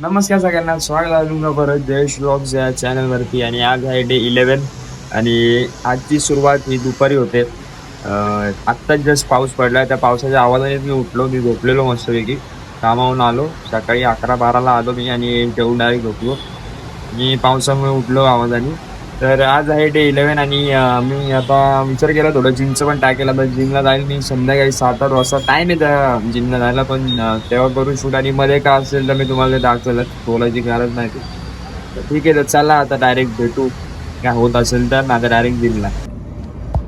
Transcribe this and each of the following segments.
नमस्कार सगळ्यांना, स्वागत आहे तुमचं परत जयेश व्लॉग्स या चॅनलवरती. आणि आज आहे डे 11 आणि आजची सुरुवात ही दुपारी होते. आत्ताच जस्ट पाऊस पडला. त्या पावसाच्या आवाजाने मी उठलो, मी झोपलेलो मस्तपैकी. कामावरून आलो सकाळी 11-12ला आलो मी आणि जेवून डायरेक्ट झोपलो. मी पावसामुळे उठलो आवाजाने. तर आज आहे डे 11 आणि मी आता विचार केला थोडं जिमचं पण ट्राय केला. तर जिमला जाईल मी संध्याकाळी 7-8 वाजता. टाईम आहे त्या जिमला जायला, पण तेव्हा करू शूट. आणि मध्ये का असेल तर मी तुम्हाला दाखवलं, बोलायची गरज नाही. तर ठीक आहे, तर चला आता डायरेक्ट भेटू. काय होत असेल तर आता डायरेक्ट जिमला.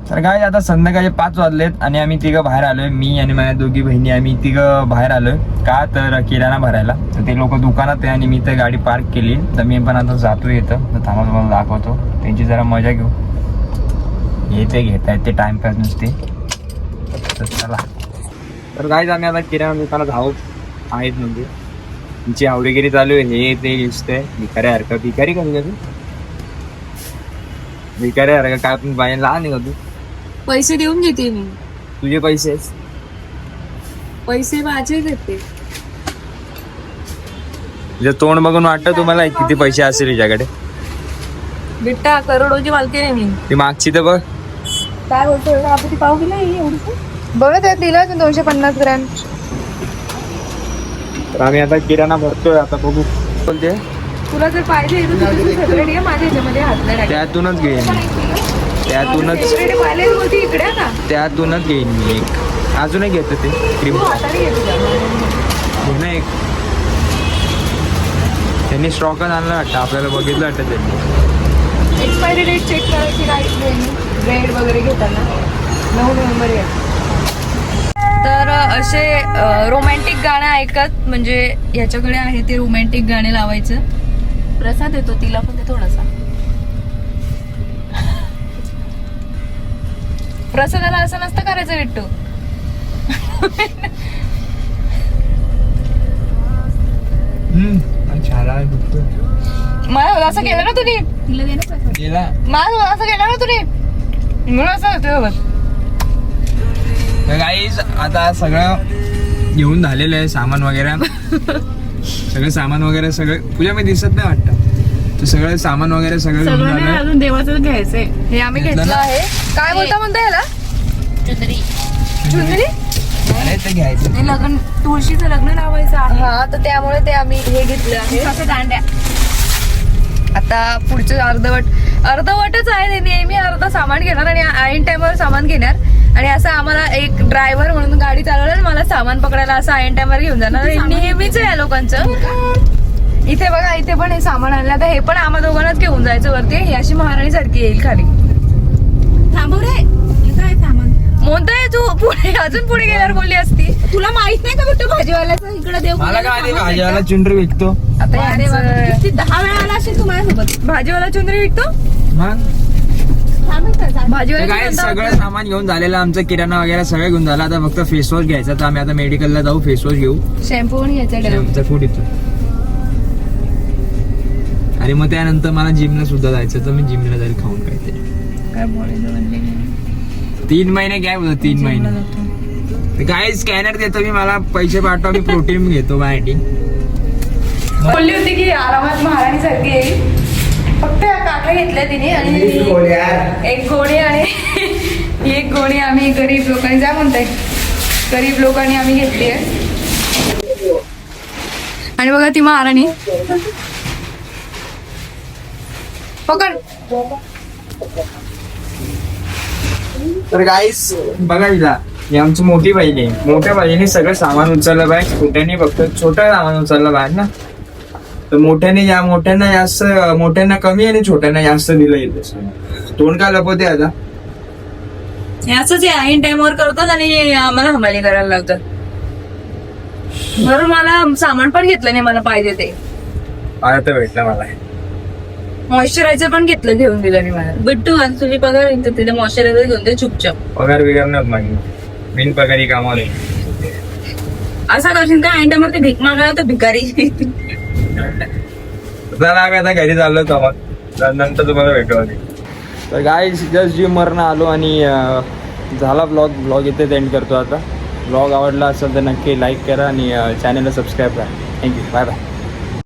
तर काय आता संध्याकाळी 5 वाजलेत आणि आम्ही तिघं बाहेर आलोय. मी आणि माझ्या दोघी बहिणी आम्ही तिघं बाहेर आलोय. का तर किराणा भरायला. तर ते लोक दुकानात आहे आणि मी तर गाडी पार्क केली. तर मी पण आता जातोय इथं. तर थांबा तुम्हाला दाखवतो, त्यांची जरा मजा घेऊ. येते घेत आहेत ते टाइमपास नुसते. तर चला. तर काय आम्ही आता किराणा दुकानात आहोत आहेत. म्हणजे तुमची आवडीगिरी चालू आहे. हे ते दिसतंय भिकाऱ्यासारखं. भिकारी कमी कसं भिकाऱ्यासारखं काय पण बाहेर लहान आहे का तू? पैसे देऊन घेते मी. तुझे पैसे माझे देते. तोंड बघून वाटतं तुम्हाला किती पैसे असेल हिच्याकडे? बिट्टा करोडोची मालकी नाही मी. ती मागची तर बघ. काय बोलतोय आपण? ती पाव किलो एवढी बघ त्यात दिलं 250 ग्रॅम. तर आम्ही आता किराणा भरतोय. आता बघू बोलते. तुला जर पाहिजे सगळे घे. माझ्या ह्याच्यामध्ये हात नाही टाकायचा. त्यातूनच घेईन इकडे का त्यातूनच घेईन मी एक. अजूनही घेतो ते क्रीम एक. त्यांनी स्टॉकच आणला वाटतं, आपल्याला बघितलं वाटतं त्यांनी. एक्सपायरी डेट चेक करायची काही ब्रेड वगैरे घेताना 9 नोव्हेंबर आहे. तर असे रोमॅन्टिक गाणं ऐकत, म्हणजे याच्याकडे आहे ते रोमॅन्टिक गाणे लावायचं. प्रसाद येतो तिला पण ते थोडासा. प्रसादाला असं नसतं करायचं बिट्टू. मला असं केलं ना तुम्ही. मला असं केलं ना तुम्ही म्हणून असं होतं. गाईज आता सगळं घेऊन झालेलं आहे सामान वगैरे. सगळं सामान वगैरे सगळं तुझ्या मी दिसत नाही वाटतं. तर सगळं सामान वगैरे सगळं घेऊन झालं. अजून देवाचं घ्यायचंय. हे आम्ही घेतलं आहे. काय बोलता याला? चुंदरी. अरे ते घ्यायचं. हे लग्न, तुळशीचं लग्न लावायचं आहे. हा, तर त्यामुळे ते आम्ही हे घेतलं आहे. दांड्या. आता पुढचं अर्धवटच आहे. नेहमी अर्ध सामान घेणार आणि ऐन टाइमवर सामान घेणार. आणि असं आम्हाला एक ड्रायव्हर म्हणून गाडी चालवणार, मला सामान पकडायला असं ऐन टाइमवर घेऊन जाणार. नेहमीच आहे या लोकांचं. इथे बघा, इथे पण हे सामान आणलं. आता हे पण आम्हा दोघांनाच घेऊन जायचं वरती. ही अशी महाराणी सारखी येईल खाली. थांबव रे, काय सामान म्हणतोय तू? पुढे अजून पुढे गेल्यावर बोलली असती. तुला माहित नाही का कुठं भाजीवाल्याचं इकडे देव? मला काय भाजीवाला चुंदरी विकतो. आता 10 वेळा आला असेल तू माझ्यासोबत. भाजीवाला चुंदरी विकतो मग. भाजीवाला सगळं सामान घेऊन झालेलं आमचं. किराणा वगैरे सगळं घेऊन झालं. आता फक्त फेसवॉश घ्यायचा. तर आम्ही आता मेडिकलला जाऊ, फेसवॉश घेऊ. शॅम्पू पण घ्यायचा. फूड येतो. आणि मग त्यानंतर मला जिमला सुद्धा जायचं. तर मी जिमला जाईल खाऊन काहीतरी. 3 महिने काय बोलतो? 3 महिने काय स्कॅनर देतो मी. मला पैसे पाठवा, मी प्रोटीन घेतो माझ्यासाठी. बोलली होती की आरामात महाराणी सारखी येईल. फक्त काठ्या घेतल्या तिने आणि एक गोणी आणि एक गोणी आम्ही गरीब लोकांनी, काय म्हणताय, गरीब लोकांनी आम्ही घेतली आहे. आणि बघा ती महाराणी पकड. तर गाईस बघा हिला, ही आमची मोठी बहीण आहे. मोठ्या बहिणीने सगळं सामान उचललं बाहेर. छोट्याने फक्त छोटं सामान उचललं बाहेर ना. तर मोठ्यांना कमी आणि छोट्यांना जास्त दिलं येतं. तोंड का लपवते आता? असंच ऐन टाइमवर करतात आणि आम्हाला हमाली करायला लावतात. बरं, मला सामान पण घेतलं नाही मला पाहिजे ते. आता भेटलं मला. मॉइश्चरायझर पण घेतलं, घेऊन दिलं नाही मला. बिट्टू आणि तुझी पगार तिथे मॉइश्चरायझर घेऊन दे चुपचाप. पगार बिगार नाही मागणी, बिन पगारी कामाला. असा करशील का ऐन टाइमवर ते भीक मागायला? तर भिकारी. आम्ही आता घरी चाललो तर नंतर तुम्हाला भेटू. तर गाईस जस्ट जिम वरनं आलो आणि झाला ब्लॉग इथेच एंड करतो आता. ब्लॉग आवडला असेल तर नक्की लाईक करा आणि चॅनलला सबस्क्राईब करा. थँक्यू. Bye bye.